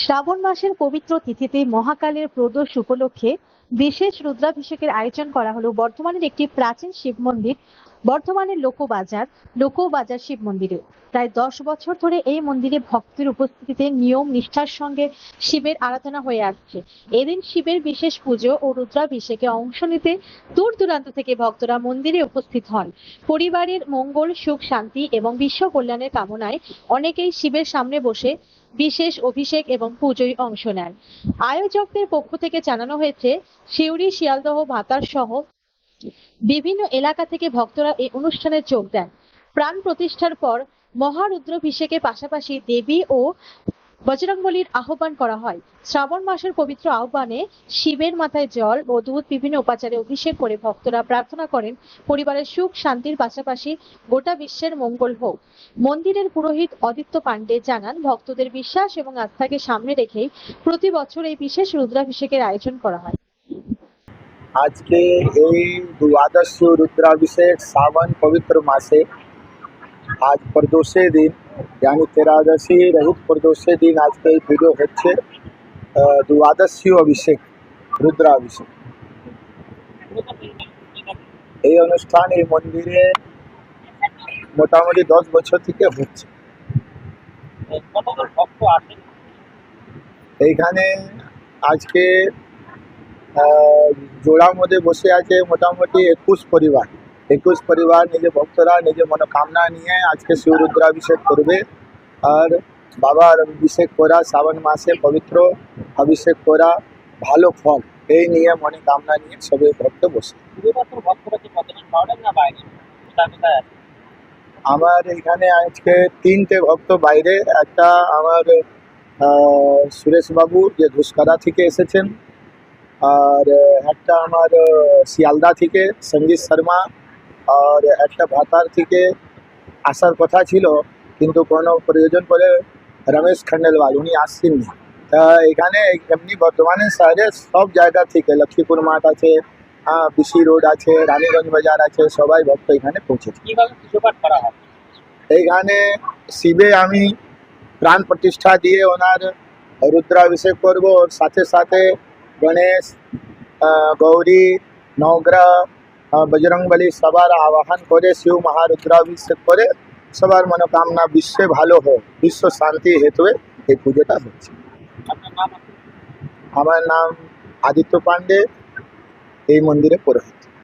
শ্রাবণ মাসের পবিত্র তিথিতে মহাকালের প্রদোষ উপলক্ষে বিশেষ রুদ্রাভিষেকের আয়োজন করা হলো বর্ধমানের একটি প্রাচীন শিব মন্দির বর্ধমানের লোকবাজার শিব মন্দিরে। প্রায় 10 বছর ধরে এই মন্দিরে ভক্তের উপস্থিতিতে নিয়ম নিষ্ঠার সঙ্গে শিবের আরাধনা হয়ে আসছে। এদিন শিবের বিশেষ পুজো ও রুদ্রাভিষেকে অংশ নিতে দূর দূরান্ত থেকে ভক্তরা মন্দিরে উপস্থিত হন। পরিবারের মঙ্গল, সুখ, শান্তি এবং বিশ্ব কল্যাণের কামনায় অনেকেই শিবের সামনে বসে বিশেষ অভিষেক এবং পুজোয় অংশ নেন। আয়োজকদের পক্ষ থেকে জানানো হয়েছে, সিউড়ি, শিয়ালদহ, ভাতার সহ বিভিন্ন এলাকা থেকে ভক্তরা এই অনুষ্ঠানে যোগ দেন। প্রাণ প্রতিষ্ঠার পর মহারুদ্রাভিষেকের পাশাপাশি দেবী ও বজরংবলীর আহ্বান করা হয়। শ্রাবণ মাসের পবিত্র আহ্বানে শিবের মাথায় জল ও দুধ বিভিন্ন উপাচারে অভিষেক করে ভক্তরা প্রার্থনা করেন পরিবারের সুখ শান্তির পাশাপাশি গোটা বিশ্বের মঙ্গল হোক। মন্দিরের পুরোহিত অদিত্য পাণ্ডে জানান, ভক্তদের বিশ্বাস এবং আস্থাকে সামনে রেখেই প্রতি বছর এই বিশেষ রুদ্রাভিষেকের আয়োজন করা হয়। আজকে এই দ্বাদশ रुद्राभिषेक सावन पवित्र मासे आज प्रदोषे दिन यानी तेरादशी रहित प्रदोषे दिन आज के पुजो হচ্ছে দ্বাদশী অভিষেক রুদ্রাভিষেক। এই অনুষ্ঠান এই মন্দিরে মোটামুটি 10 বছর থেকে হচ্ছে। এইখানে আজকে জোড়ার মধ্যে বসে আছে মোটামুটি 21 পরিবার নিজে ভক্তরা নিজে মনোকামনা নিয়ে আজকে শিব রুদ্রাভিষেক করবে। আর বাবার অভিষেক করা শ্রাবণ মাসে পবিত্র অভিষেক করা ভালো ফল এই নিয়ে মনোকামনা নিয়ে সবাই ভক্ত বসে। আমার এখানে আজকে 3টে ভক্ত বাইরে, একটা আমার সুরেশ বাবু যে ধুসকরা থেকে এসেছেন, আর একটা আমার শিয়ালদা থেকে সঞ্জিত শর্মা, আর একটা ভাতার থেকে আসার কথা ছিল কিন্তু কোনো প্রয়োজন পড়ে রমেশ খন্ডেলওয়াল উনি আসছেননি। তা এখানে এমনি বর্তমানে শহরে সব জায়গা থেকে লক্ষ্মীপুর মাঠ আছে, বিসি রোড আছে, রানীগঞ্জ বাজার আছে, সবাই ভক্ত এখানে পৌঁছেছে। এইখানে শিবে আমি প্রাণ প্রতিষ্ঠা দিয়ে ওনার রুদ্রাভিষেক করব, ওর সাথে সাথে গণেশ, গৌরী, নবগ্রহ, বজরংবলী সবার আবাহন করে শিব মহারুদ্রাভিষেক করে সবার মনোকামনা বিশ্বে ভালো হোক, বিশ্ব শান্তি হেতু এই পুজোটা হচ্ছে। আমার নাম আদিত্য পাণ্ডে, এই মন্দিরে পুরোহিত।